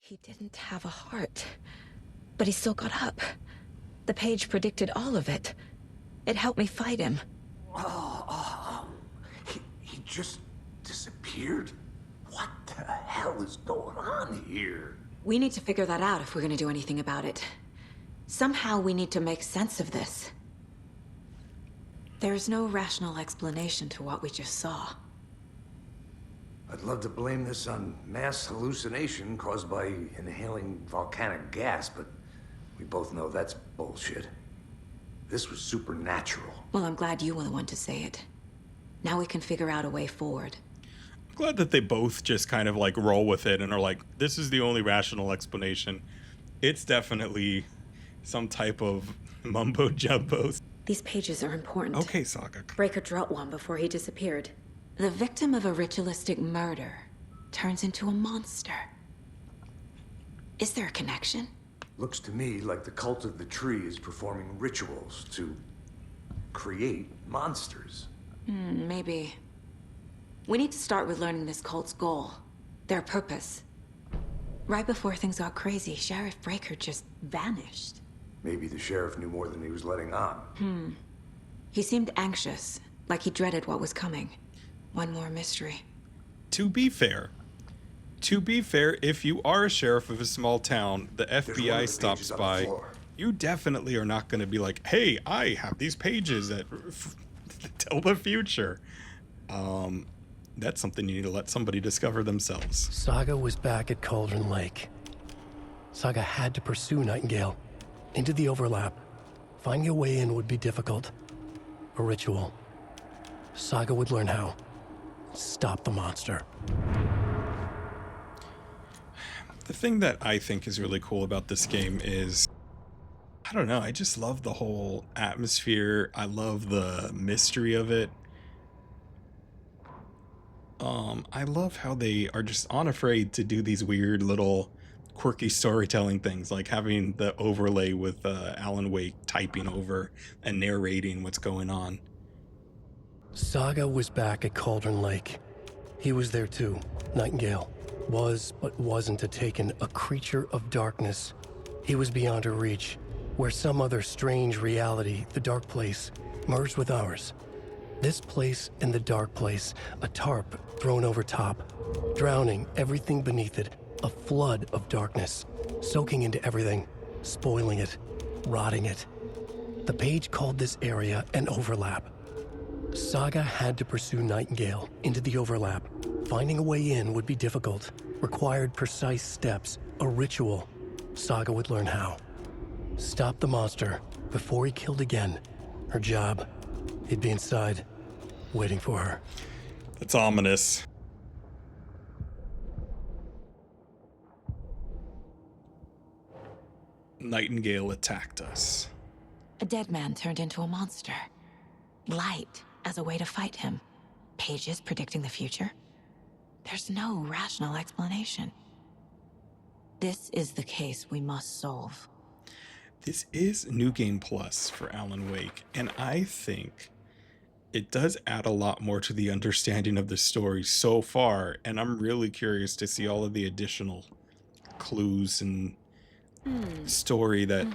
He didn't have a heart, but he still got up. The page predicted all of it. It helped me fight him. He just disappeared? What the hell is going on here? We need to figure that out if we're gonna do anything about it. Somehow we need to make sense of this. There's no rational explanation to what we just saw. I'd love to blame this on mass hallucination caused by inhaling volcanic gas, but we both know that's bullshit. This was supernatural. Well, I'm glad you were the one to say it. Now we can figure out a way forward. I'm glad that they both just kind of like roll with it and are like, this is the only rational explanation. It's definitely some type of mumbo jumbo. These pages are important. Okay, Saga. Breaker dropped one before he disappeared. The victim of a ritualistic murder turns into a monster. Is there a connection? Looks to me like the cult of the tree is performing rituals to create monsters. Maybe. We need to start with learning this cult's goal. Their purpose. Right before things got crazy, Sheriff Breaker just vanished. Maybe the sheriff knew more than he was letting on. He seemed anxious, like he dreaded what was coming. One more mystery. To be fair, if you are a sheriff of a small town, the FBI stops by, you definitely are not going to be like, hey, I have these pages that tell the future. That's something you need to let somebody discover themselves. Saga was back at Cauldron Lake. Saga had to pursue Nightingale into the overlap. Finding a way in would be difficult. A ritual. Saga would learn how. Stop the monster. The thing that I think is really cool about this game is, I don't know, I just love the whole atmosphere. I love the mystery of it. I love how they are just unafraid to do these weird little quirky storytelling things, like having the overlay with Alan Wake typing over and narrating what's going on. Saga was back at Cauldron Lake. He was there too. Nightingale was, but wasn't a Taken, a creature of darkness. He was beyond her reach, where some other strange reality, the dark place, merged with ours. This place and the dark place, a tarp thrown over top, drowning everything beneath it, a flood of darkness, soaking into everything, spoiling it, rotting it. The page called this area an overlap. Saga had to pursue Nightingale into the overlap. Finding a way in would be difficult, required precise steps, a ritual. Saga would learn how. Stop the monster before he killed again. Her job, he'd be inside, waiting for her. That's ominous. Nightingale attacked us. A dead man turned into a monster. Light as a way to fight him. Pages predicting the future. There's no rational explanation. This is the case we must solve. This is New Game Plus for Alan Wake, and I think it does add a lot more to the understanding of the story so far, and I'm really curious to see all of the additional clues and story that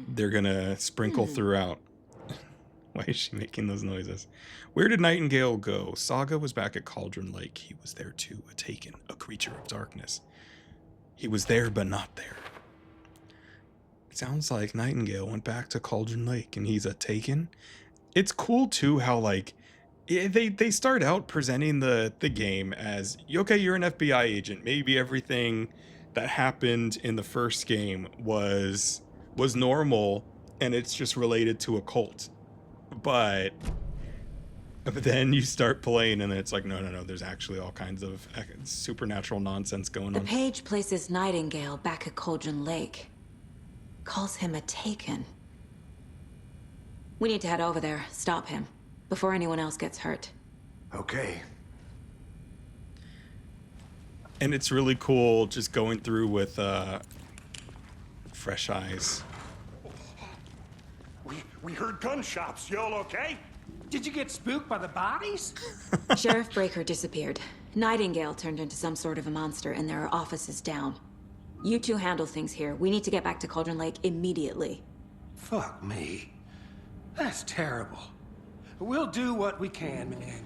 they're gonna sprinkle throughout. Why is she making those noises? Where did Nightingale go? Saga was back at Cauldron Lake. He was there too, a Taken, a creature of darkness. He was there, but not there. Sounds like Nightingale went back to Cauldron Lake and he's a Taken. It's cool too how like they start out presenting the game as, okay, you're an FBI agent. Maybe everything that happened in the first game was normal and it's just related to a cult. But then you start playing and it's like, no, there's actually all kinds of supernatural nonsense going on. The page places Nightingale back at Cauldron Lake. Calls him a Taken. We need to head over there, stop him, before anyone else gets hurt. Okay. And it's really cool just going through with fresh eyes. We heard gunshots. Y'all okay? Did you get spooked by the bodies? Sheriff Breaker disappeared. Nightingale turned into some sort of a monster and there are offices down. You two handle things here. We need to get back to Cauldron Lake immediately. Fuck me. That's terrible. We'll do what we can, man.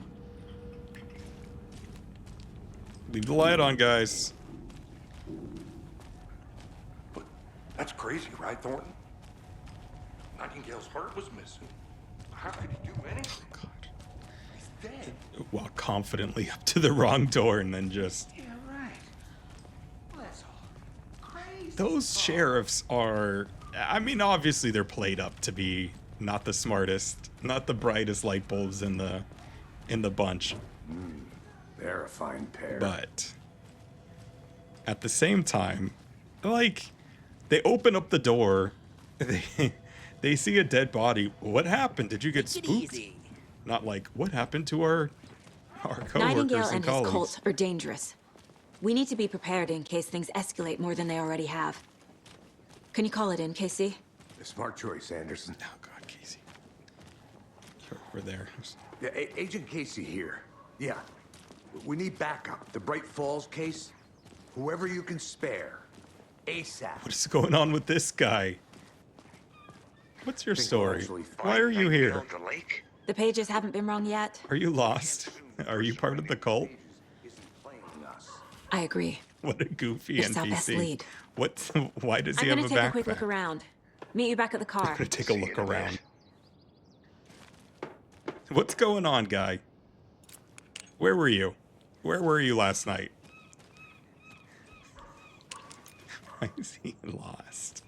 Leave the light on, guys. But that's crazy, right, Thornton? Nightingale's heart was missing. How could he do anything? God. He's dead. Walk confidently up to the wrong door and then just... Yeah, right. Well, that's all crazy. Those sheriffs are... I mean, obviously they're played up to be not the smartest, not the brightest light bulbs in the bunch. They're a fine pair. But at the same time, like, they open up the door, they see a dead body. What happened? Did you get spooked? Not like, what happened to our coworkers Nightingale and and his colleagues? cult are dangerous. We need to be prepared in case things escalate more than they already have. Can you call it in, Casey? A smart choice, Anderson. Oh God, Casey, you're over there. Yeah, Agent Casey here. Yeah. We need backup. The Bright Falls case. Whoever you can spare. ASAP. What is going on with this guy? What's your Think story? we'll actually Why are you here? The lake? The pages haven't been wrong yet. Are you lost? Are you part of the cult? Isn't playing us. I agree. What a goofy It's our best NPC. lead. What? Why does I'm he have gonna a take backpack? a quick look around. Meet you back at the car. I'm gonna take a look around. What's going on, guy? Where were you? Where were you last night? Why is he lost?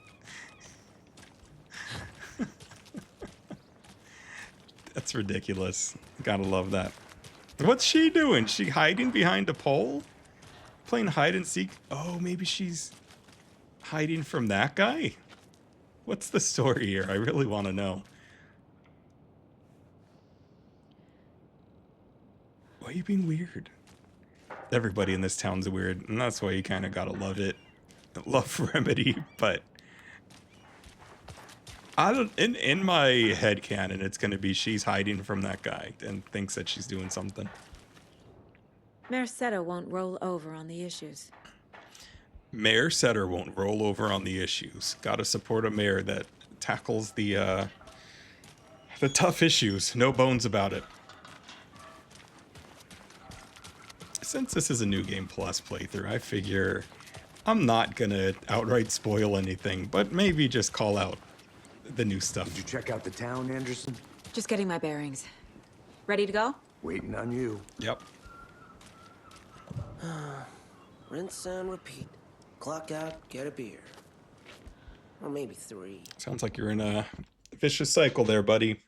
That's ridiculous. Gotta love that. What's she doing? She hiding behind a pole? Playing hide and seek? Oh, maybe she's hiding from that guy? What's the story here? I really want to know. Why are you being weird? Everybody in this town's weird, and that's why you kind of gotta love it. Love Remedy, but I don't. In my head canon, it's gonna be she's hiding from that guy and thinks that she's doing something. Mayor Setter won't roll over on the issues. Mayor Setter won't roll over on the issues. Gotta support a mayor that tackles the tough issues. No bones about it. Since this is a New Game Plus playthrough, I figure I'm not gonna outright spoil anything, but maybe just call out the new stuff. Did you check out the town, Anderson? Just getting my bearings. Ready to go? Waiting on you. Yep. Rinse and repeat. Clock out, get a beer. Or maybe 3. Sounds like you're in a vicious cycle there, buddy.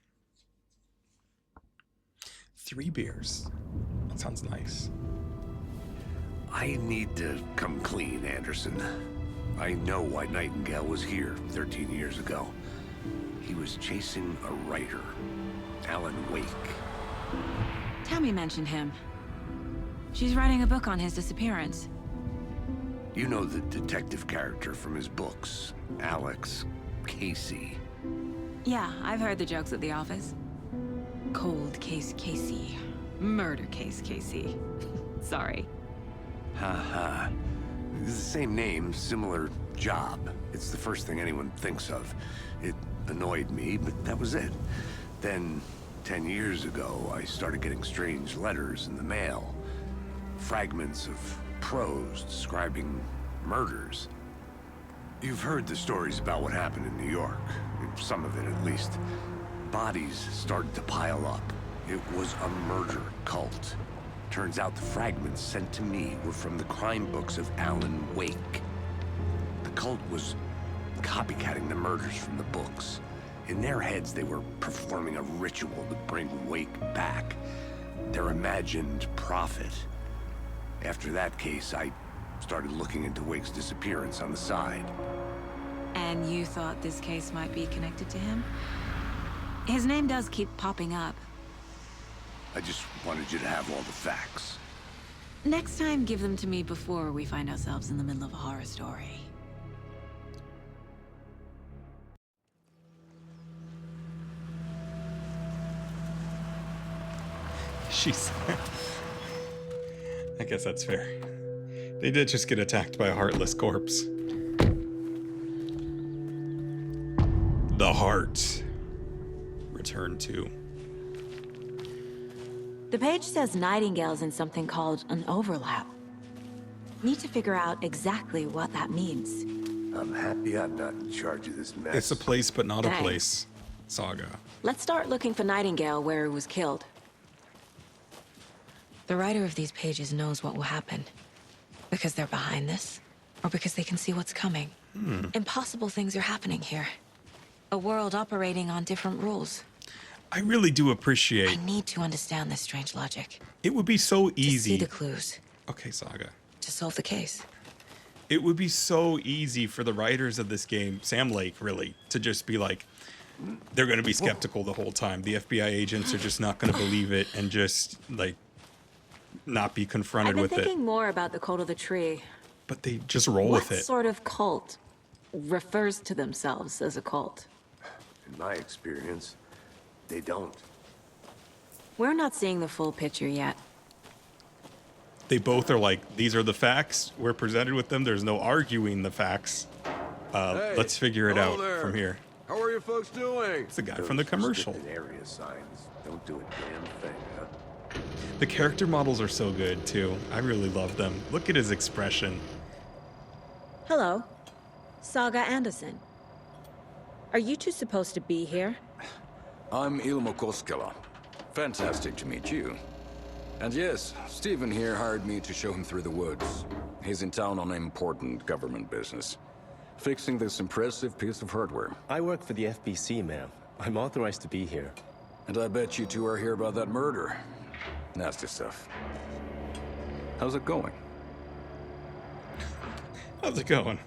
3 beers. That sounds nice. I need to come clean, Anderson. I know why Nightingale was here 13 years ago. He was chasing a writer, Alan Wake. Tammy mentioned him. She's writing a book on his disappearance. You know the detective character from his books, Alex Casey. Yeah, I've heard the jokes at the office. Cold case Casey. Murder case Casey. Sorry. Ha. It's the same name, similar job. It's the first thing anyone thinks of. It annoyed me, but that was it. Then, 10 years ago, I started getting strange letters in the mail. Fragments of prose describing murders. You've heard the stories about what happened in New York. Some of it, at least. Bodies started to pile up. It was a murder cult. Turns out the fragments sent to me were from the crime books of Alan Wake. The cult was copycatting the murders from the books. In their heads, they were performing a ritual to bring Wake back. Their imagined prophet. After that case, I started looking into Wake's disappearance on the side. And you thought this case might be connected to him? His name does keep popping up. I just wanted you to have all the facts. Next time, give them to me before we find ourselves in the middle of a horror story. She's... I guess that's fair. They did just get attacked by a heartless corpse. heart. Return to. The page says Nightingale's in something called an overlap. Need to figure out exactly what that means. I'm happy I'm not in charge of this mess. It's a place, but not a Thanks. place. Saga. Let's start looking for Nightingale where he was killed. The writer of these pages knows what will happen. Because they're behind this, or because they can see what's coming. Impossible things are happening here. A world operating on different rules. I really do I appreciate. need to understand this strange logic. It would be so To see easy. the clues. Okay, Saga. To solve the case. It would be so easy for the writers of this game, Sam Lake, really, to just be like, they're going to be skeptical the whole time. The FBI agents are just not going to believe it and just, like, not be confronted I've been with it. thinking more about the cult of the tree. But they just roll What with it. sort of cult refers to themselves as a cult? In my experience, they don't. We're not seeing the full picture yet. They both are like, these are the facts. We're presented with them. There's no arguing the facts. Let's figure it out there. from here. How are you folks doing? It's the guy from the commercial. Restricted area signs don't do a damn thing, huh? The character models are so good, too. I really love them. Look at his expression. Hello. Saga Anderson. Are you two supposed to be here? I'm Ilmo Koskela. Fantastic to meet you. And yes, Stephen here hired me to show him through the woods. He's in town on important government business, fixing this impressive piece of hardware. I work for the FBC, ma'am. I'm authorized to be here. And I bet you two are here about that murder. Nasty stuff. How's it going? How's it going?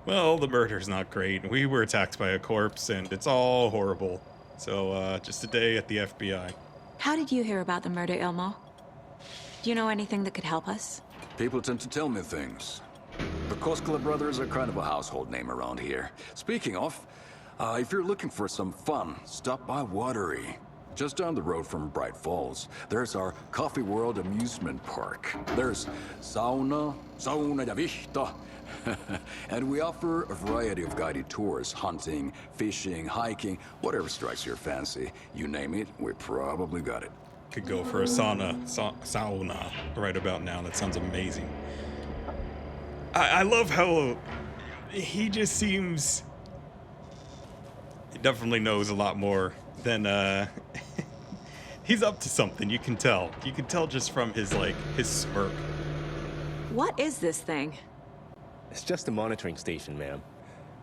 Well, the murder's not great. We were attacked by a corpse, and it's all horrible. So, just a day at the FBI. How did you hear about the murder, Ilmo? Do you know anything that could help us? People tend to tell me things. The Koskela brothers are kind of a household name around here. Speaking of, if you're looking for some fun, stop by Watery. Just down the road from Bright Falls, there's our Coffee World amusement park. There's sauna ja vihta. And we offer a variety of guided tours, hunting, fishing, hiking, whatever strikes your fancy. You name it, we probably got it. Could go for a sauna right about now. That sounds amazing. I love how he just seems... He definitely knows a lot more than... He's up to something, you can tell. You can tell just from his smirk. What is this thing? It's just a monitoring station, ma'am.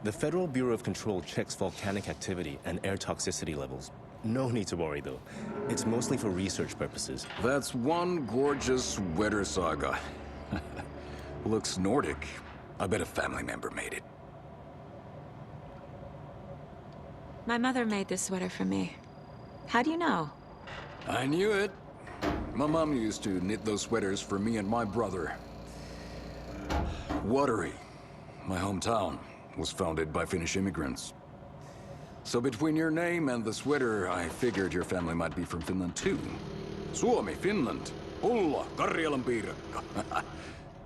The Federal Bureau of Control checks volcanic activity and air toxicity levels. No need to worry, though. It's mostly for research purposes. That's one gorgeous sweater, Saga. Looks Nordic. I bet a family member made it. My mother made this sweater for me. How do you know? I knew it. My mom used to knit those sweaters for me and my brother. Watery, my hometown, was founded by Finnish immigrants. So between your name and the sweater, I figured your family might be from Finland too. Suomi, Finland. Ulla, Karjalan piirakka.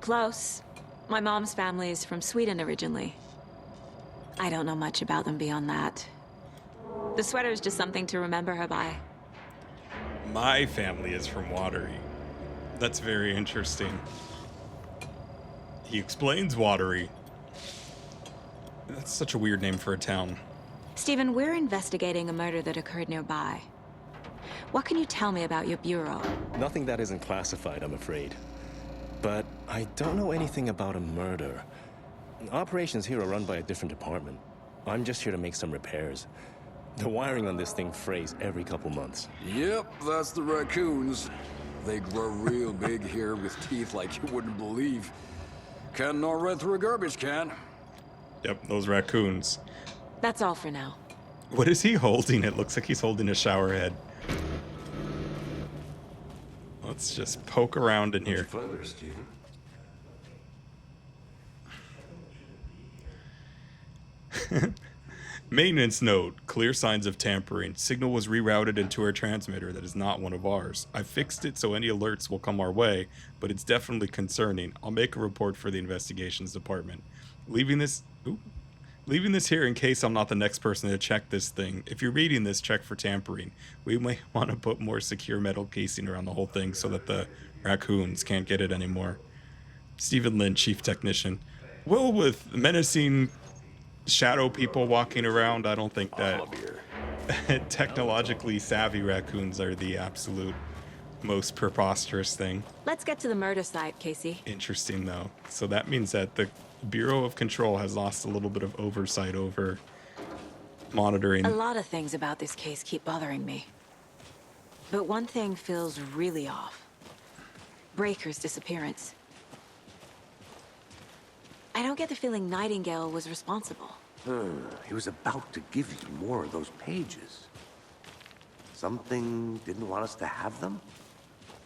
Close. My mom's family is from Sweden originally. I don't know much about them beyond that. The sweater is just something to remember her by. My family is from Watery. That's very interesting. He explains Watery. That's such a weird name for a town. Stephen, we're investigating a murder that occurred nearby. What can you tell me about your bureau? Nothing that isn't classified, I'm afraid. But I don't know anything about a murder. Operations here are run by a different department. I'm just here to make some repairs. The wiring on this thing frays every couple months. Yep, that's the raccoons. They grow real big here with teeth like you wouldn't believe. Can't gnaw right through a garbage can. Yep, those raccoons. That's all for now. What is he holding? It looks like he's holding a shower head. Let's just poke around in here. Fun there, Stephen. Maintenance note. Clear signs of tampering. Signal was rerouted into our transmitter that is not one of ours. I fixed it so any alerts will come our way, but it's definitely concerning. I'll make a report for the investigations department. Leaving this here in case I'm not the next person to check this thing. If you're reading this, check for tampering. We might want to put more secure metal casing around the whole thing so that the raccoons can't get it anymore. Stephen Lynn, chief technician. Well, with menacing shadow people walking around, I don't think that technologically savvy raccoons are the absolute most preposterous thing. Let's get to the murder site, Casey. Interesting, though. So that means that the Bureau of Control has lost a little bit of oversight over monitoring. A lot of things about this case keep bothering me. But one thing feels really off. Breaker's disappearance. I don't get the feeling Nightingale was responsible. He was about to give you more of those pages. Something didn't want us to have them?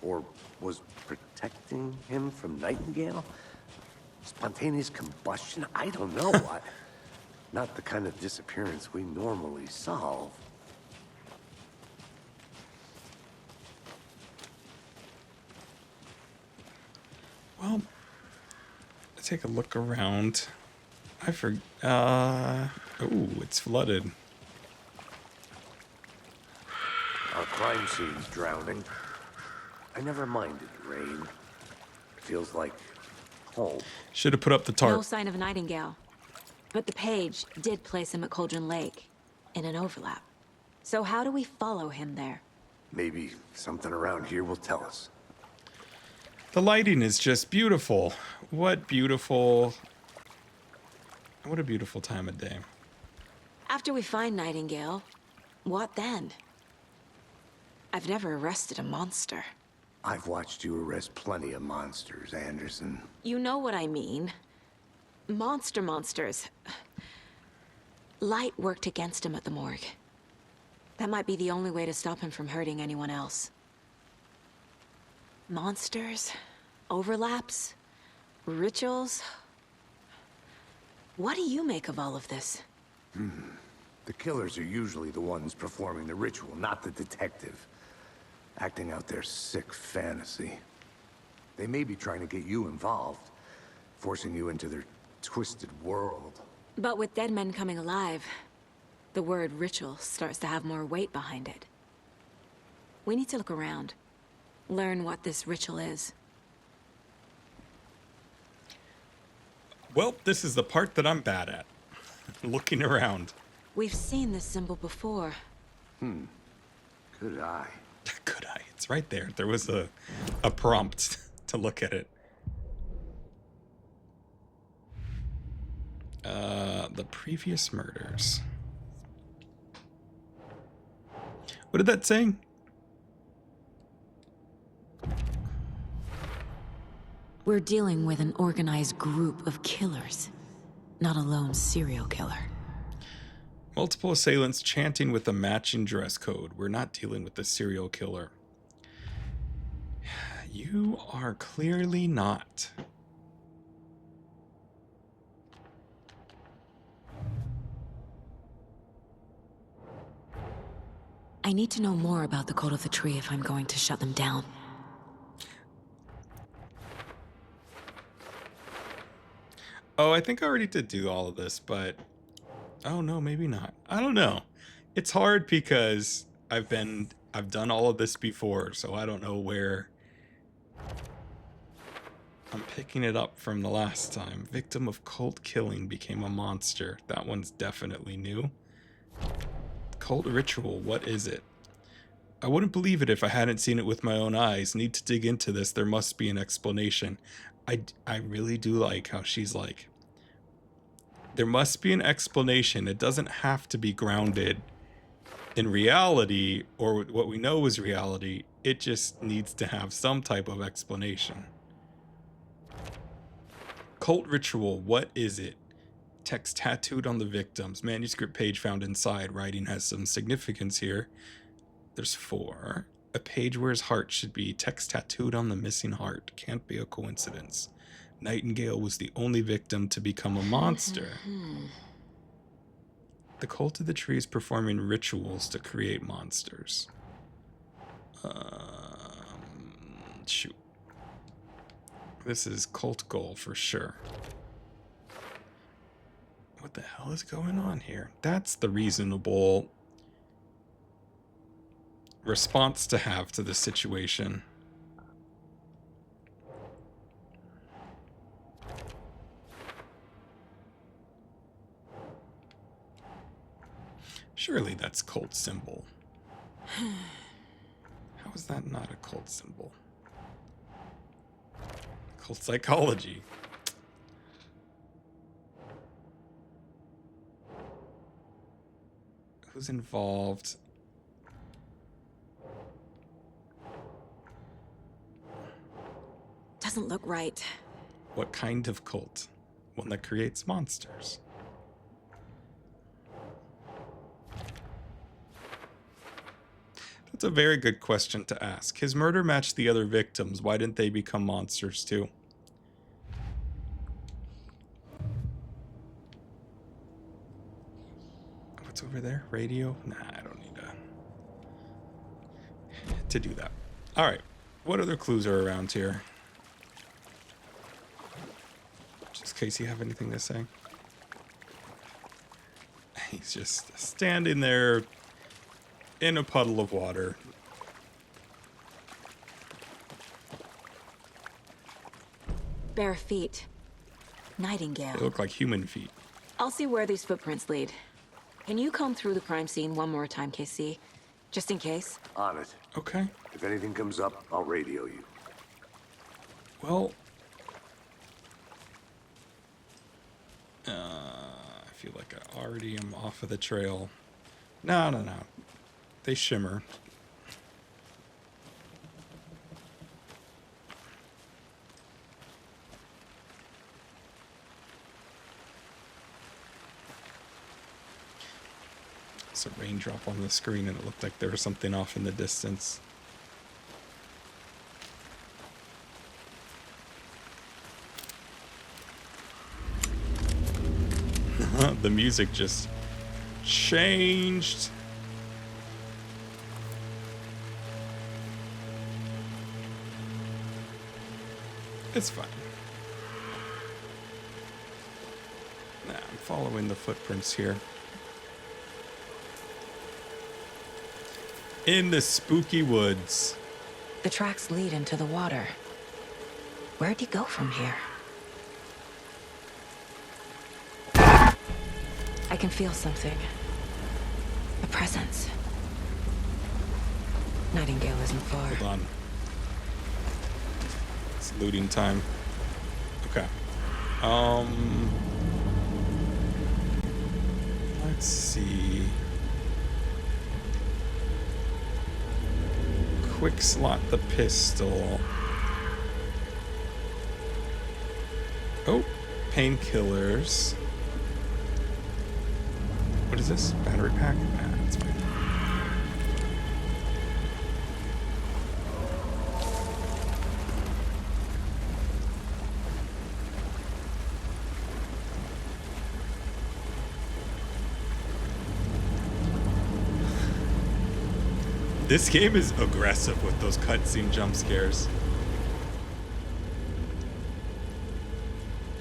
Or was protecting him from Nightingale? Spontaneous combustion? I don't know what. Not the kind of disappearance we normally solve. Well, let's take a look around. I forgot. Oh, it's flooded. Our crime scene's drowning. I never minded rain. It feels like home. Should have put up the tarp. No sign of Nightingale. But the page did place him at Cauldron Lake, in an overlap. So how do we follow him there? Maybe something around here will tell us. The lighting is just beautiful. What a beautiful time of day. After we find Nightingale, what then? I've never arrested a monster. I've watched you arrest plenty of monsters, Anderson. You know what I mean. Monsters. Light worked against him at the morgue. That might be the only way to stop him from hurting anyone else. Monsters? Overlaps? Rituals? What do you make of all of this? The killers are usually the ones performing the ritual, not the detective. Acting out their sick fantasy. They may be trying to get you involved, forcing you into their twisted world. But with dead men coming alive, the word ritual starts to have more weight behind it. We need to look around. Learn what this ritual is. Well, this is the part that I'm bad at. Looking around. We've seen this symbol before. Good eye. Good eye. It's right there. There was a prompt to look at it. The previous murders. What did that say? We're dealing with an organized group of killers, not a lone serial killer. Multiple assailants chanting with a matching dress code. We're not dealing with a serial killer. You are clearly not. I need to know more about the code of the tree if I'm going to shut them down. Oh, I think I already did do all of this, but... Oh, no, maybe not. I don't know. It's hard because I've done all of this before, so I don't know where... I'm picking it up from the last time. Victim of cult killing became a monster. That one's definitely new. Cult ritual, what is it? I wouldn't believe it if I hadn't seen it with my own eyes. Need to dig into this. There must be an explanation. I really do like how she's like, there must be an explanation. It doesn't have to be grounded in reality or what we know is reality. It just needs to have some type of explanation. Cult ritual, what is it? Text tattooed on the victims. Manuscript page found inside. Writing has some significance here. There's 4. A page where his heart should be. Text tattooed on the missing heart. Can't be a coincidence. Nightingale was the only victim to become a monster. The cult of the tree is performing rituals to create monsters. Shoot. This is cult goal for sure. the hell is going on here? That's the reasonable response to have to this situation. Surely that's cult symbol. How is that not a cult symbol? Cult psychology. Who's involved? Doesn't look right. What kind of cult? One that creates monsters. That's a very good question to ask. His murder matched the other victims. Why didn't they become monsters too? What's over there? Radio? Nah, I don't need to do that. All right. What other clues are around here? Just in case you have anything to say. He's just standing there in a puddle of water. Bare feet. Nightingale. They look like human feet. I'll see where these footprints lead. Can you comb through the crime scene one more time, KC? Just in case? On it. Okay. If anything comes up, I'll radio you. Well, I feel like I already am off of the trail. No. They shimmer. It's a raindrop on the screen and it looked like there was something off in the distance. The music just changed. It's fine. Nah, I'm following the footprints here. In the spooky woods. The tracks lead into the water. Where'd he go from here? I can feel something. A presence. Nightingale isn't far. Hold on. It's looting time. Okay. Let's see. Quick slot the pistol. Oh, painkillers. What is this? Battery pack? Nah, that's fine. This game is aggressive with those cutscene jump scares.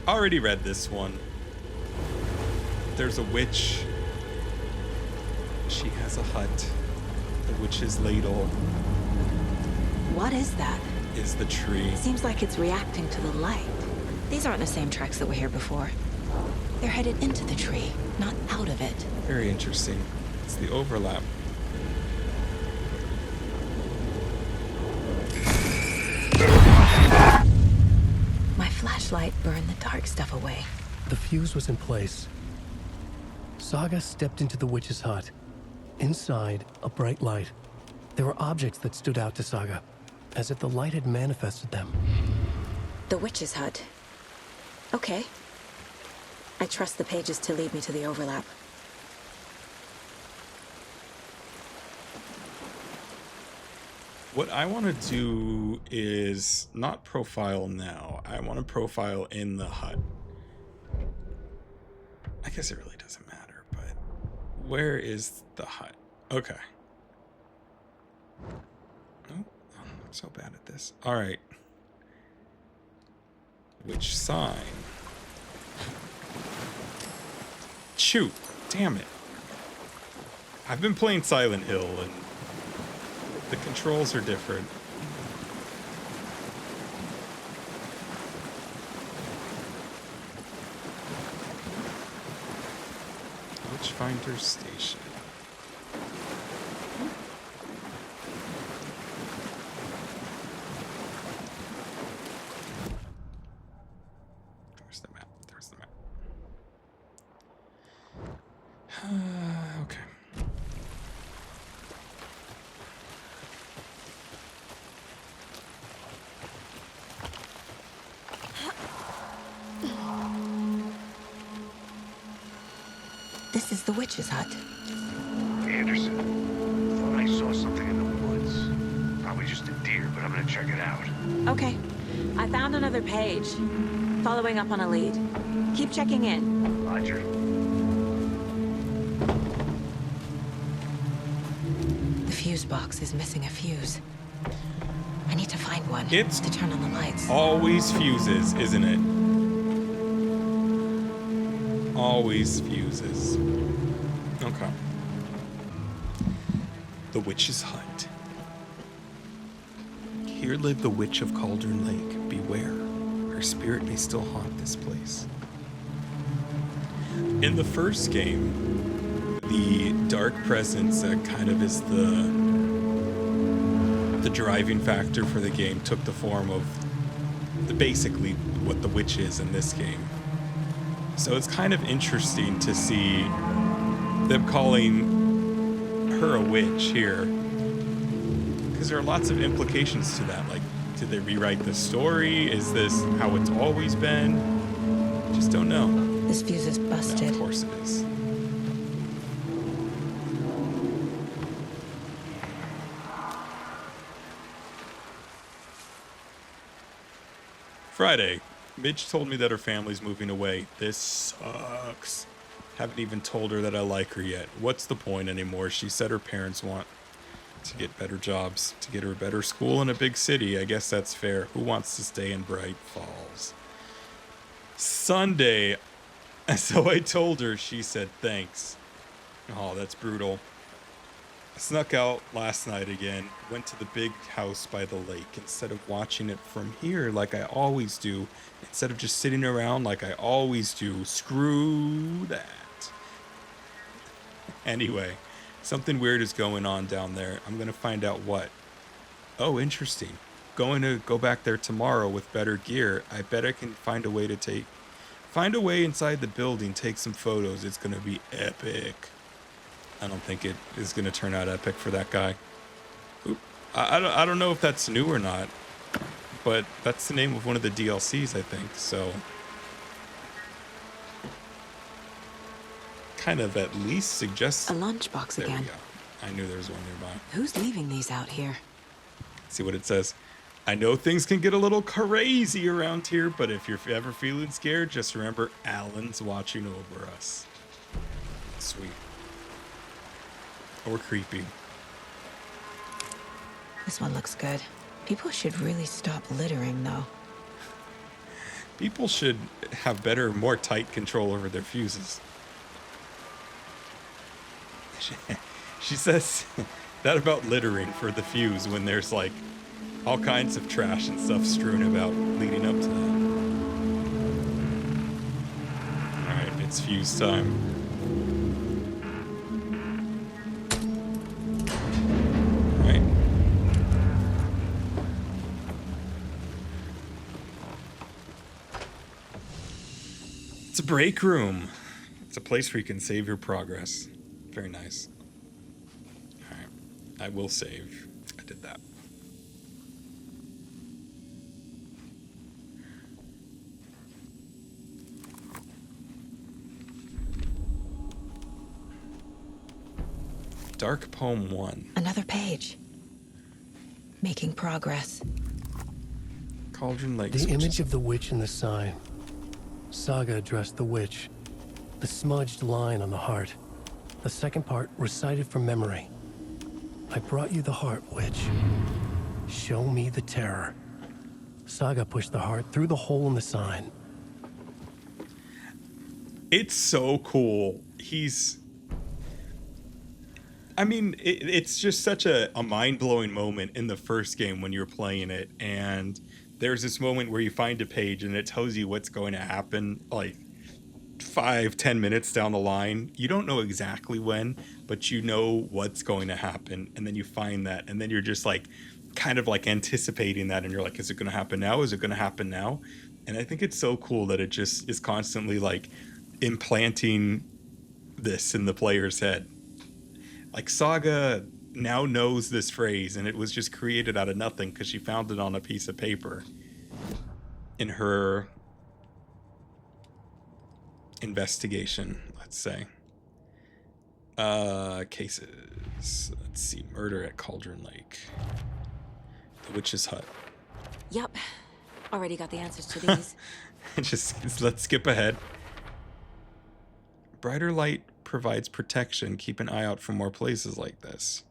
Already read this one. There's a witch. She has a hut. The witch's ladle What is that? is the tree. Seems like it's reacting to the light. These aren't the same tracks that were here before. They're headed into the tree, not out of it. Very interesting. It's the overlap. My flashlight burned the dark stuff away. The fuse was in place. Saga stepped into the witch's hut. Inside, a bright light. There were objects that stood out to Saga, as if the light had manifested them. The witch's hut. Okay. I trust the pages to lead me to the overlap. What I want to do is not profile now. I want to profile in the hut. I guess it really doesn't matter, but where is the hut? Okay. Oh, I'm not so bad at this. All right. Which sign? Shoot. Damn it. I've been playing Silent Hill, and the controls are different. Witchfinder Station. There's the map. There's the map. Okay. This is the witch's hut. Anderson, thought I saw something in the woods. Probably just a deer, but I'm gonna check it out. Okay. I found another page. Following up on a lead. Keep checking in. Roger. The fuse box is missing a fuse. I need to find one It's to turn on the lights. always fuses, isn't it? Always fuses. Okay. The Witch's Hut. Here lived the Witch of Cauldron Lake. Beware, her spirit may still haunt this place. In the first game, the dark presence that kind of is the driving factor for the game took the form of basically what the witch is in this game. So it's kind of interesting to see them calling her a witch here, because there are lots of implications to that. Like, did they rewrite the story? Is this how it's always been? Just don't know. This fuse is busted. No, of course it is. Friday. Midge told me that her family's moving away. This sucks. Haven't even told her that I like her yet. What's the point anymore? She said her parents want to get better jobs, to get her a better school in a big city. I guess that's fair. Who wants to stay in Bright Falls? Sunday. So I told her. She said thanks. Oh, that's brutal. I snuck out last night again. Went to the big house by the lake instead of watching it from here like I always do. Instead of just sitting around like I always do. Screw that. Anyway, something weird is going on down there. I'm going to find out what. Oh, interesting. Going to go back there tomorrow with better gear. I bet I can find a way inside the building, take some photos. It's going to be epic. I don't think it is going to turn out epic for that guy. Oop. I don't know if that's new or not, but that's the name of one of the DLCs, I think. So kind of at least suggests A lunchbox there again. we go. I knew there was one nearby. Who's leaving these out here? See what it says. I know things can get a little crazy around here, but if you're ever feeling scared, just remember Alan's watching over us. Sweet. Or creepy. This one looks good. People should really stop littering, though. People should have better, more tight control over their fuses. She says that about littering for the fuse when there's like all kinds of trash and stuff strewn about leading up to that. Alright, it's fuse time. Alright. It's a break room. It's a place where you can save your progress. Very nice. Alright. I will save. I did that. Dark Poem 1. Another page. Making progress. Cauldron Lake. The image of the witch in the sign. Saga addressed the witch. The smudged line on the heart. The second part recited from memory. I brought you the heart, witch. Show me the terror. Saga pushed the heart through the hole in the sign. It's so cool. I mean, it's just such a mind-blowing moment in the first game when you're playing it, and there's this moment where you find a page and it tells you what's going to happen, like 5-10 minutes down the line. You don't know exactly when, but you know what's going to happen, and then you find that, and then you're just like kind of like anticipating that, and you're like, is it going to happen now? Is it going to happen now? And I think it's so cool that it just is constantly like implanting this in the player's head. Like, Saga now knows this phrase, and it was just created out of nothing because she found it on a piece of paper in her investigation, let's say. Cases. Let's see. Murder at Cauldron Lake. The Witch's Hut. Yep. Already got the answers to these. Let's skip ahead. Brighter light provides protection. Keep an eye out for more places like this.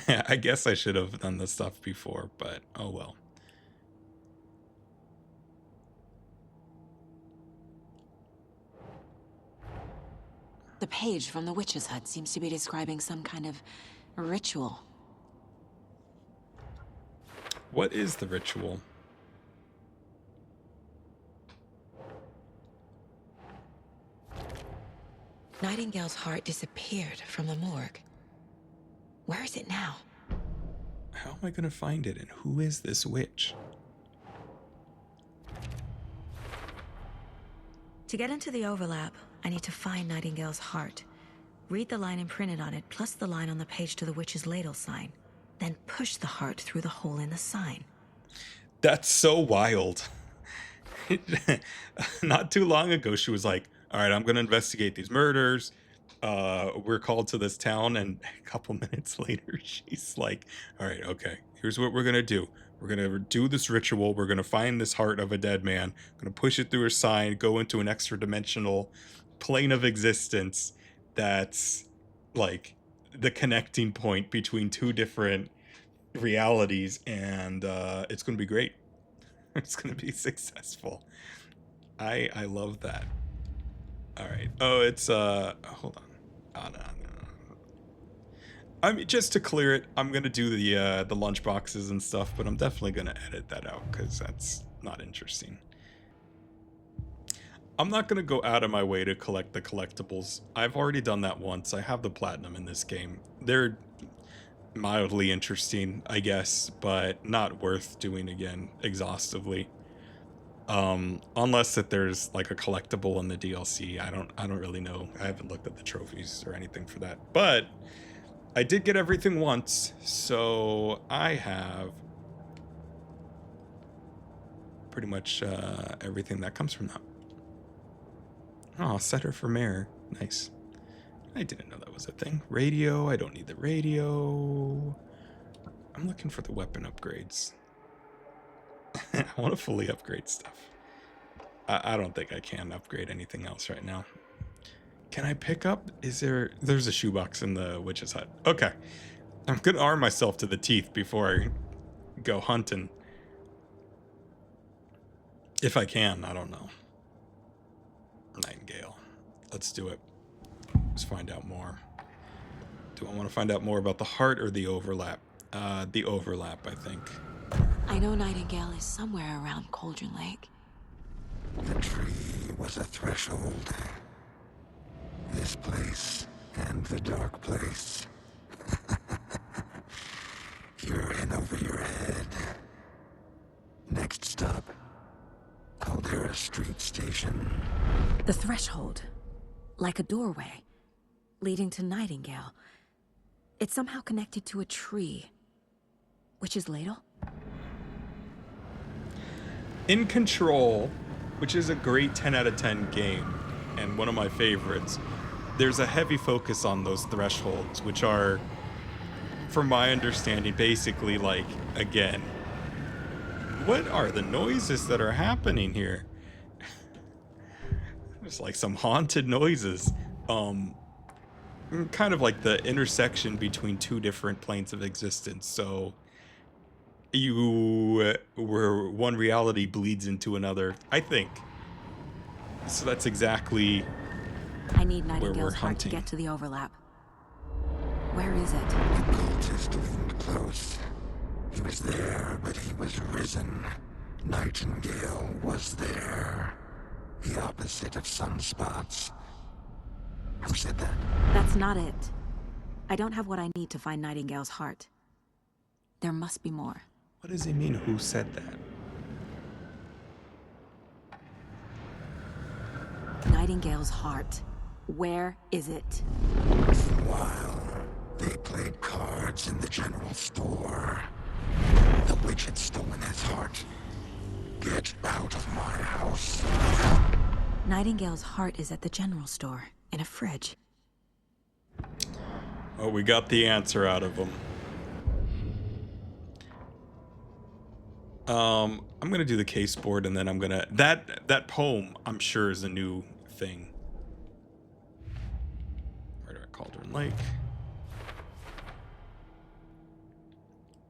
I guess I should have done this stuff before, but oh well. The page from the Witch's Hut seems to be describing some kind of ritual. What is the ritual? Nightingale's heart disappeared from the morgue. Where is it now? How am I going to find it, and who is this witch? To get into the overlap, I need to find Nightingale's heart. Read the line imprinted on it, plus the line on the page to the witch's ladle sign. Then push the heart through the hole in the sign. That's so wild. Not too long ago, she was like, all right, I'm going to investigate these murders. We're called to this town, and a couple minutes later, she's like, all right, okay, here's what we're going to do. We're going to do this ritual. We're going to find this heart of a dead man. We're going to push it through her sign, go into an extra dimensional plane of existence that's like the connecting point between two different realities, and it's going to be great. It's going to be successful. I love that. All right. Oh, it's hold on. Oh, no. I mean, just to clear it, I'm gonna do the lunch boxes and stuff, but I'm definitely gonna edit that out because that's not interesting. I'm not gonna go out of my way to collect the collectibles. I've already done that once. I have the platinum in this game. They're mildly interesting, I guess, but not worth doing again exhaustively. Unless that there's like a collectible in the DLC. I don't really know. I haven't looked at the trophies or anything for that. But I did get everything once, so I have pretty much everything that comes from that. Oh, setter for mayor. Nice. I didn't know that was a thing. Radio, I don't need the radio. I'm looking for the weapon upgrades. I want to fully upgrade stuff. I don't think I can upgrade anything else right now. Can I pick up? There's a shoebox in the witch's hut. Okay. I'm going to arm myself to the teeth before I go hunting. If I can, I don't know. Nightingale. Let's do it. Let's find out more. Do I want to find out more about the heart or the overlap? The overlap, I think. I know Nightingale is somewhere around Cauldron Lake. The tree was a threshold. This place and the dark place. You're in over your head. Next stop, Caldera Street Station. The threshold, like a doorway, leading to Nightingale. It's somehow connected to a tree. Witch's ladle? In Control, which is a great 10 out of 10 game, and one of my favorites, there's a heavy focus on those thresholds, which are, from my understanding, basically like, again, what are the noises that are happening here? There's like some haunted noises. Kind of like the intersection between two different planes of existence. So where one reality bleeds into another, I think. So that's exactly I need where we're Nightingale's heart to hunting. get to the overlap. Where is it? The cult is getting close. He was there, but he was risen. Nightingale was there. The opposite of sunspots. Who said that? That's not it. I don't have what I need to find Nightingale's heart. There must be more. What does he mean, who said that? Nightingale's heart. Where is it? Once in a while, they played cards in the general store. The witch had stolen his heart. Get out of my house. Nightingale's heart is at the general store, in a fridge. Oh, we got the answer out of him. I'm gonna do the case board, and then I'm gonna that poem I'm sure is a new thing. Right at Cauldron Lake.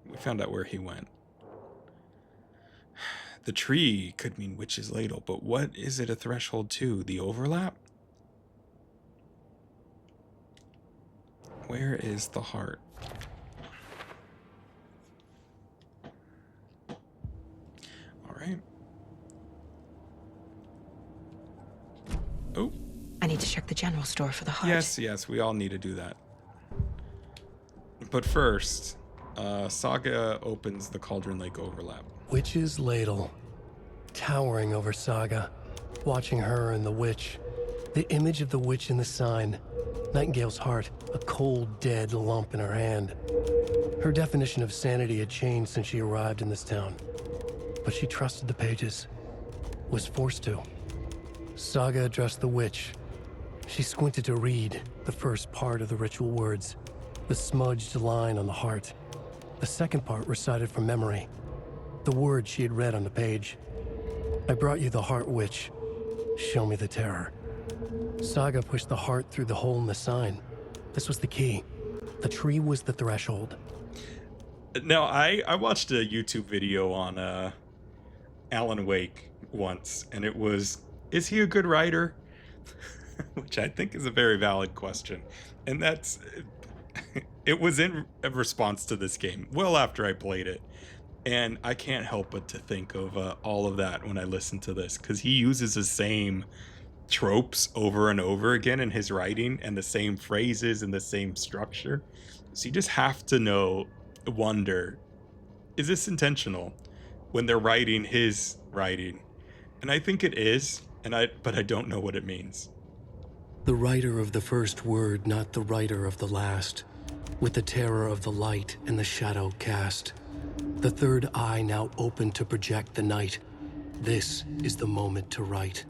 We found out where he went. The tree could mean witch's ladle, but what is it a threshold to? The overlap? Where is the heart? All right. Oh. I need to check the general store for the heart. Yes, we all need to do that. But first, Saga opens the Cauldron Lake overlap. Witch's ladle, towering over Saga, watching her and the witch. The image of the witch in the sign. Nightingale's heart, a cold, dead lump in her hand. Her definition of sanity had changed since she arrived in this town. But she trusted the pages. Was forced to. Saga addressed the witch. She squinted to read the first part of the ritual words, the smudged line on the heart. The second part recited from memory, the words she had read on the page. I brought you the heart, witch. Show me the terror. Saga pushed the heart through the hole in the sign. This was the key. The tree was the threshold. Now, I watched a YouTube video on Alan Wake once, and it was, is he a good writer? Which I think is a very valid question. And that's, it was in response to this game, well after I played it. And I can't help but to think of all of that when I listen to this, because he uses the same tropes over and over again in his writing, and the same phrases and the same structure. So you just have to wonder, is this intentional when they're writing his writing? And I think it is, but I don't know what it means. The writer of the first word, not the writer of the last, with the terror of the light and the shadow cast. The third eye now open to project the night. This is the moment to write.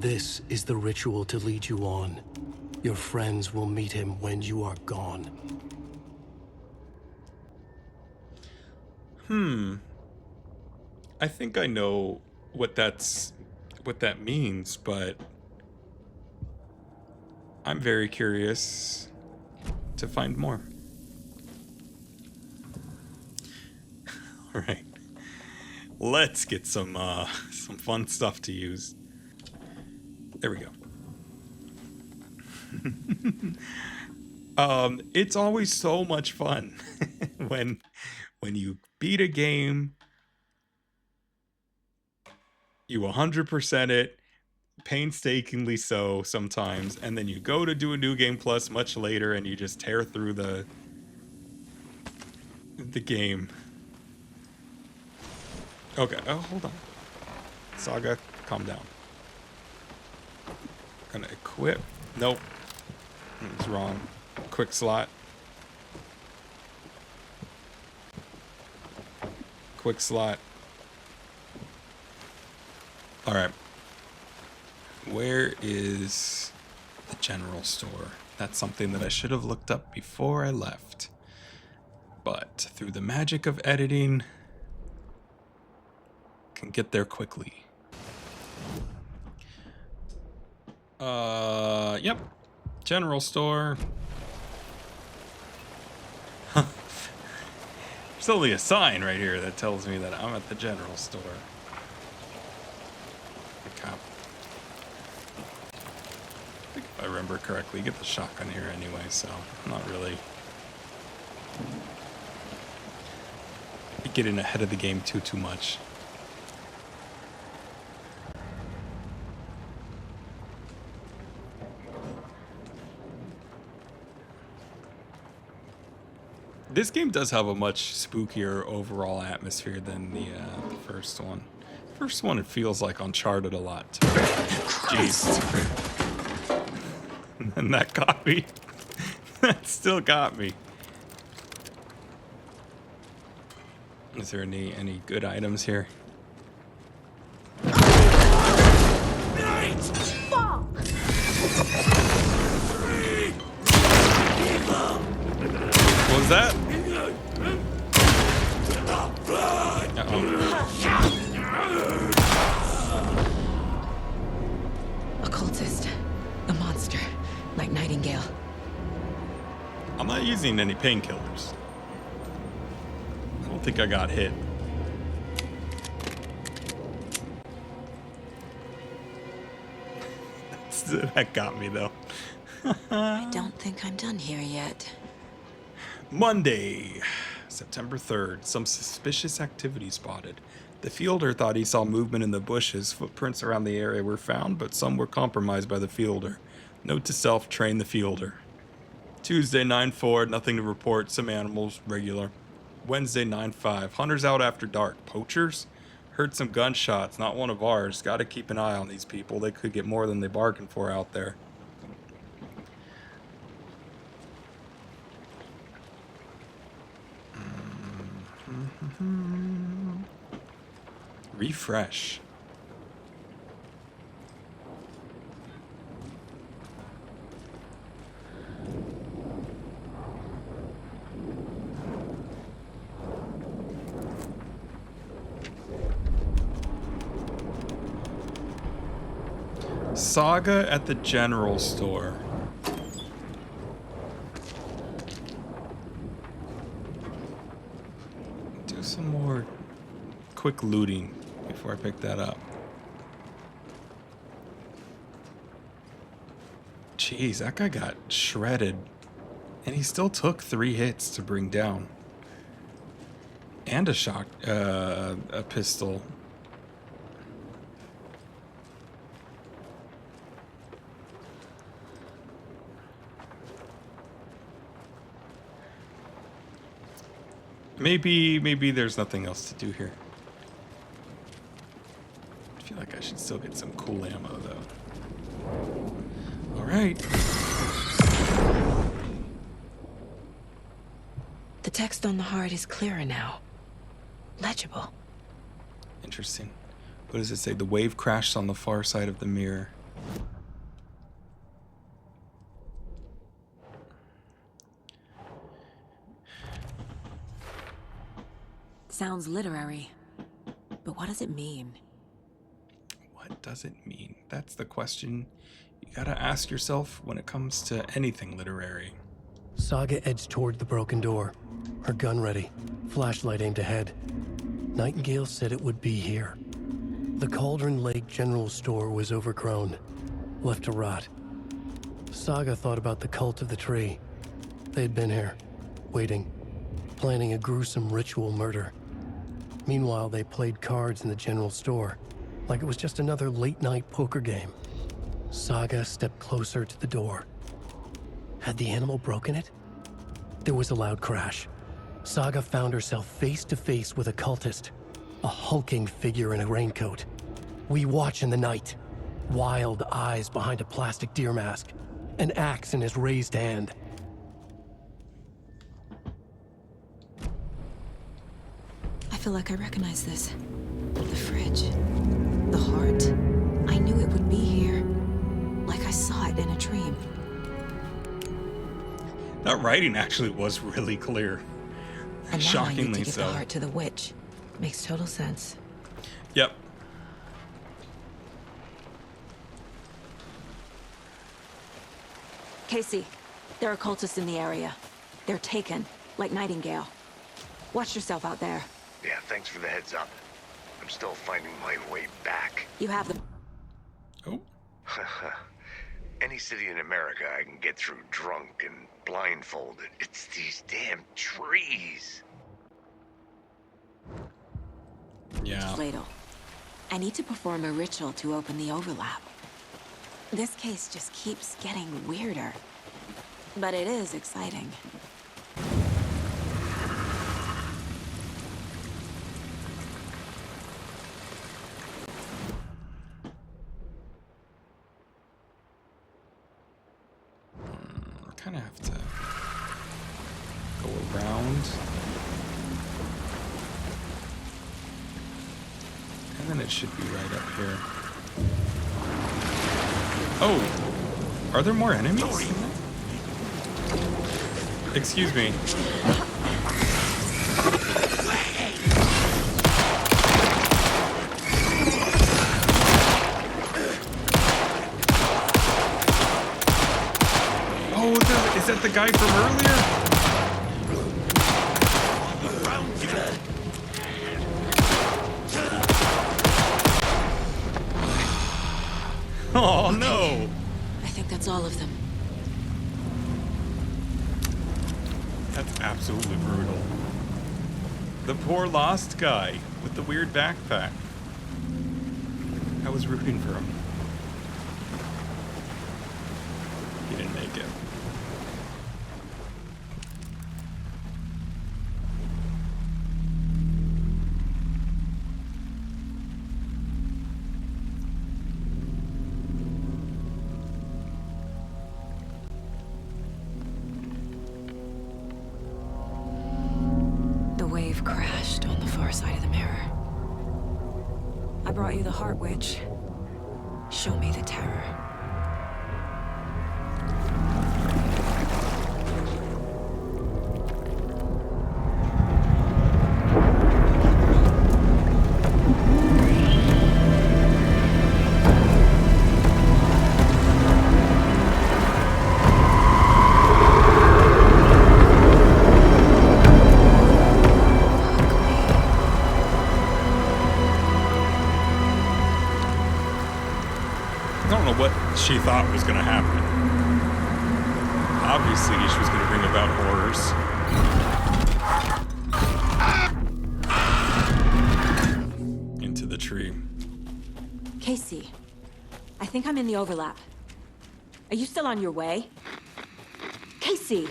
This is the ritual to lead you on. Your friends will meet him when you are gone. I think I know what that means, but I'm very curious to find more. All right, let's get some fun stuff to use. There we go. It's always so much fun when you beat a game, you 100% it, painstakingly so sometimes, and then you go to do a new game plus much later and you just tear through the game. Okay, oh, hold on. Saga, calm down. Gonna equip. Nope. It's wrong. Quick slot. Quick slot. Alright. Where is the general store? That's something that I should have looked up before I left. But through the magic of editing, can get there quickly. Yep. General store. There's only a sign right here that tells me that I'm at the general store. Okay. I remember correctly. You get the shotgun here anyway, so I'm not really getting ahead of the game too much. This game does have a much spookier overall atmosphere than the first one. First one, it feels like Uncharted a lot. Jeez. And that got me. That still got me. Is there any good items here? What was that? A cultist. A monster. Like Nightingale. I'm not using any painkillers. I don't think I got hit. That got me, though. I don't think I'm done here yet. Monday, September 3rd. Some suspicious activity spotted. The fielder thought he saw movement in the bushes. Footprints around the area were found, but some were compromised by the fielder. Note to self, train the fielder. Tuesday, 9/4. Nothing to report. Some animals, regular. Wednesday, 9/5. Hunters out after dark. Poachers? Heard some gunshots. Not one of ours. Gotta keep an eye on these people. They could get more than they bargained for out there. Refresh. Saga at the general store. Do some more quick looting before I pick that up. Jeez, that guy got shredded. And he still took 3 hits to bring down. And a pistol. Maybe there's nothing else to do here. I feel like I should still get some cool ammo, though. All right. The text on the heart is clearer now. Legible. Interesting. What does it say? The wave crashed on the far side of the mirror. Sounds literary. But what does it mean? What does it mean? That's the question you gotta ask yourself when it comes to anything literary. Saga edged toward the broken door, her gun ready, flashlight aimed ahead. Nightingale said it would be here. The Cauldron Lake General Store was overgrown, left to rot. Saga thought about the cult of the tree. They'd been here, waiting, planning a gruesome ritual murder. Meanwhile, they played cards in the general store, like it was just another late-night poker game. Saga stepped closer to the door. Had the animal broken it? There was a loud crash. Saga found herself face to face with a cultist, a hulking figure in a raincoat. We watch in the night, wild eyes behind a plastic deer mask, an axe in his raised hand. I feel like I recognize this. The fridge. The heart. I knew it would be here. Like I saw it in a dream. That writing actually was really clear. And now Shockingly I need to give so. the heart to the witch. Makes total sense. Yep. Casey, there are cultists in the area. They're taken, like Nightingale. Watch yourself out there. Yeah, thanks for the heads up. I'm still finding my way back. You have the... Oh. any city in America I can get through drunk and blindfolded. It's these damn trees. Yeah. Ladle, I need to perform a ritual to open the overlap. This case just keeps getting weirder, but it is exciting. Kind of have to go around. And then it should be right up here. Oh! Are there more enemies? Excuse me. Oh, is that the guy from earlier? Oh no! I think that's all of them. That's absolutely brutal. The poor lost guy with the weird backpack. I was rooting for him. He didn't make it. Crashed on the far side of the mirror. I brought you the Heart Witch. Show me the terror. She thought was going to happen. Obviously, she was going to bring about horrors. Into the tree. Casey, I think I'm in the overlap. Are you still on your way? Casey!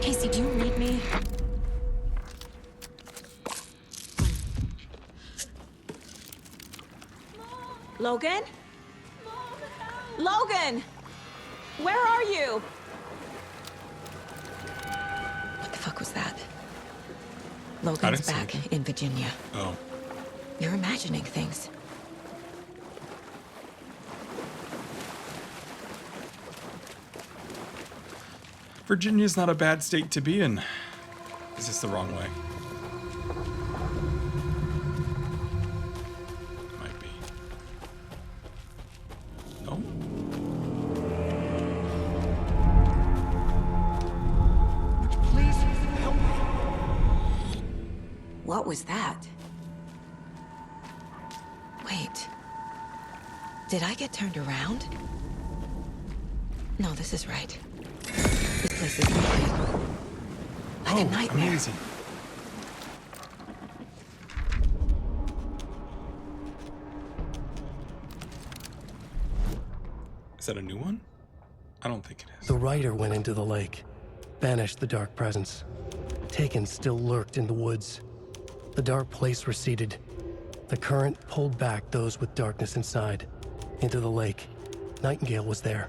Casey, do you read me? Logan? Logan! Where are you? What the fuck was that? Logan's back in Virginia. Oh. You're imagining things. Virginia's not a bad state to be in. Is this the wrong way? Might be. No? Please help me. What was that? Wait. Did I get turned around? No, this is right. This place is complete. Like a nightmare. Amazing. Is that a new one? I don't think it is. The rider went into the lake, banished the dark presence. Taken still lurked in the woods. The dark place receded. The current pulled back those with darkness inside. Into the lake. Nightingale was there.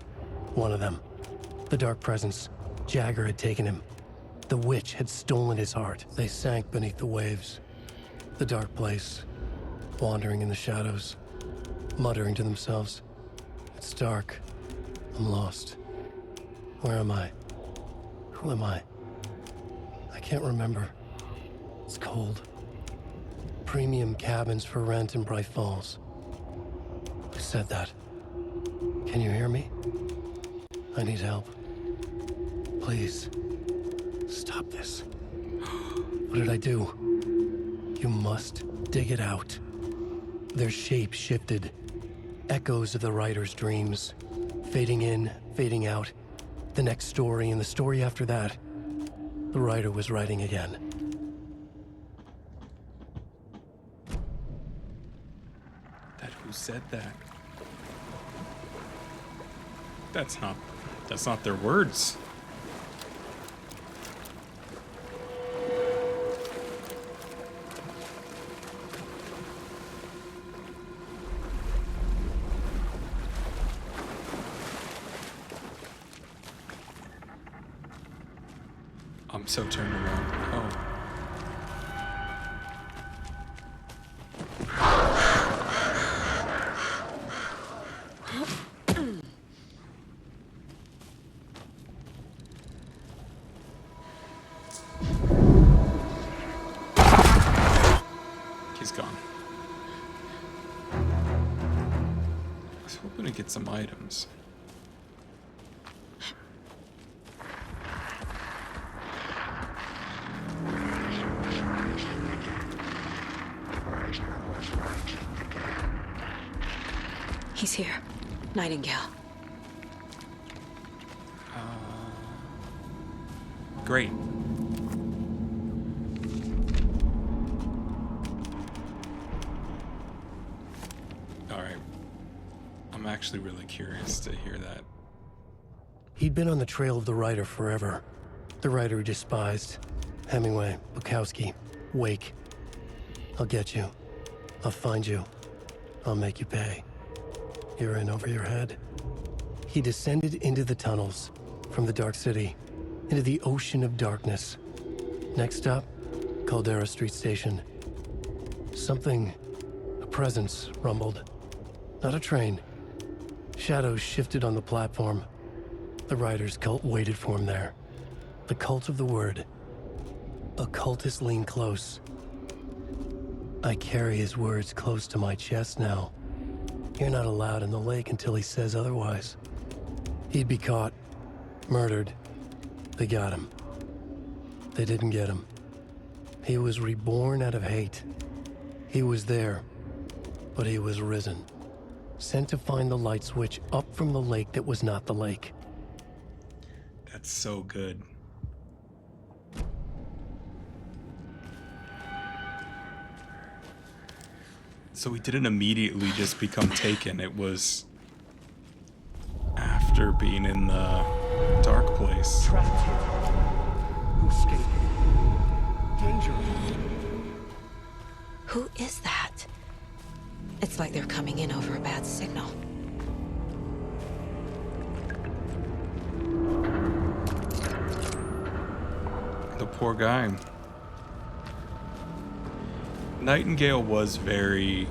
One of them. The dark presence. Jagger had taken him. The witch had stolen his heart. They sank beneath the waves. The dark place. Wandering in the shadows. Muttering to themselves. It's dark. I'm lost. Where am I? Who am I? I can't remember. It's cold. Premium cabins for rent in Bright Falls. Who said that? Can you hear me? I need help. Please. Stop this. What did I do? You must dig it out. Their shape shifted. Echoes of the writer's dreams. Fading in, fading out. The next story and the story after that. The writer was writing again. Who said that? That's not their words. I'm so turned around. Oh. He's gone. I was hoping to get some items. He's here. Nightingale. Great. Alright. I'm actually really curious to hear that. He'd been on the trail of the writer forever. The writer he despised. Hemingway, Bukowski, Wake. I'll get you. I'll find you. I'll make you pay. You're in over your head. He descended into the tunnels, from the Dark City, into the ocean of darkness. Next stop, Caldera Street Station. Something, a presence, rumbled. Not a train. Shadows shifted on the platform. The writer's cult waited for him there. The cult of the word. Occultists lean close. I carry his words close to my chest now. You're not allowed in the lake until he says otherwise. He'd be caught, murdered. They got him. They didn't get him. He was reborn out of hate. He was there, but he was risen. Sent to find the light switch up from the lake that was not the lake. That's so good. So he didn't immediately just become taken. It was after being in the dark place. Trapped here. No escape. Danger. Who is that? It's like they're coming in over a bad signal. The poor guy. Nightingale was very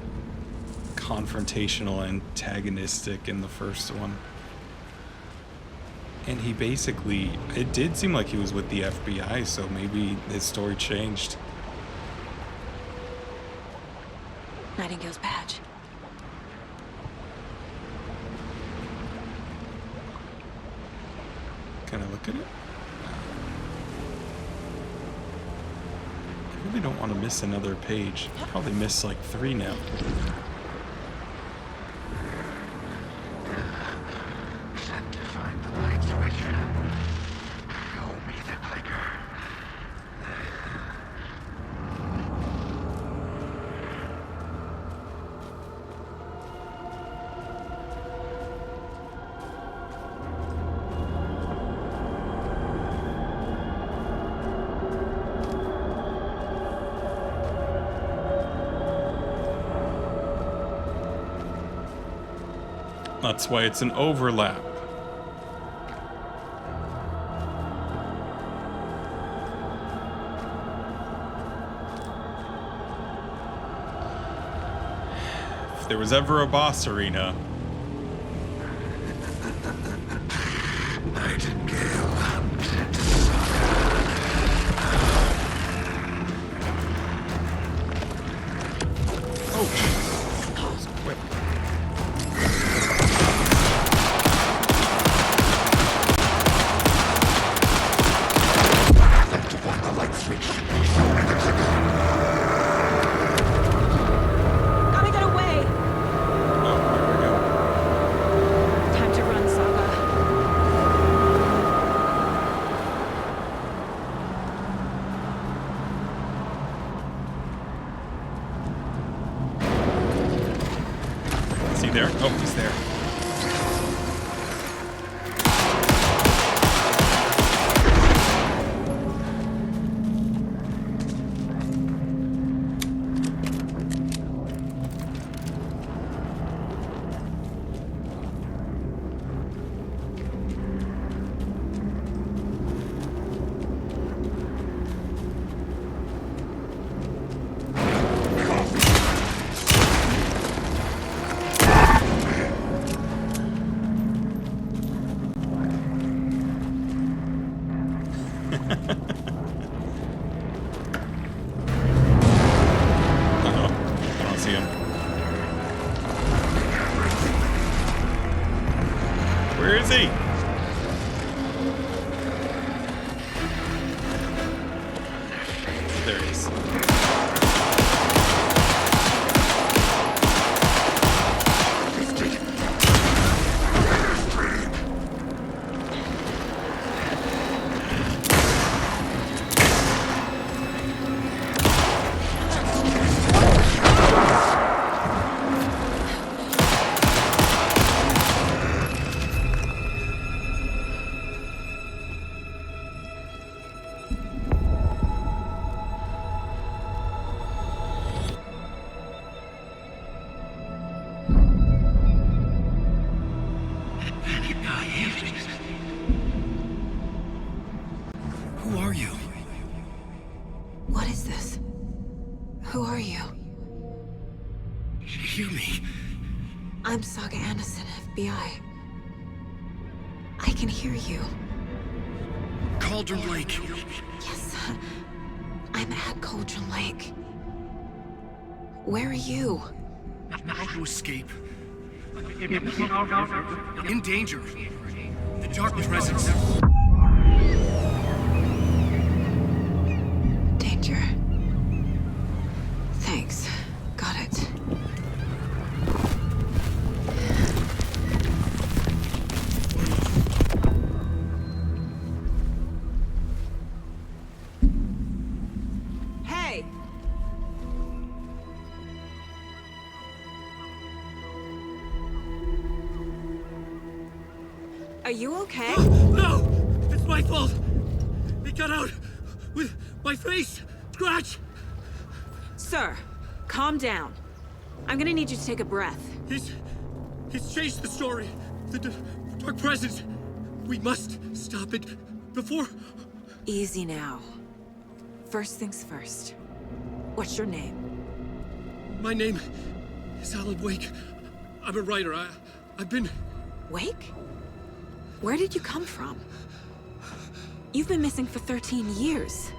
confrontational, antagonistic in the first one. And he basically, it did seem like he was with the FBI, so maybe his story changed. Nightingale's badge. Can I look at it? I really don't want to miss another page. I probably missed like 3 now. Set to find the light switch. Show me the clicker. That's why it's an overlap. If there was ever a boss arena, Nightingale hunted oh, jeez. That was quick. Set to find the light switch. Gotta get away! Oh, here we go. Uh-oh. I don't see him. Where is he? There he is. Who are you? What is this? Who are you? Hear me. I'm Saga Anderson, FBI. I can hear you. Cauldron Lake. Yes, I'm at Cauldron Lake. Where are you? How to escape. In danger. The dark presence. Danger. Thanks. Got it. Hey! Are you okay? No! It's my fault! It got out with my face! Scratch! Sir, calm down. I'm gonna need you to take a breath. He's changed the story. The dark presence. We must stop it before... Easy now. First things first. What's your name? My name is Alan Wake. I'm a writer. I've been... Wake? Where did you come from? You've been missing for 13 years.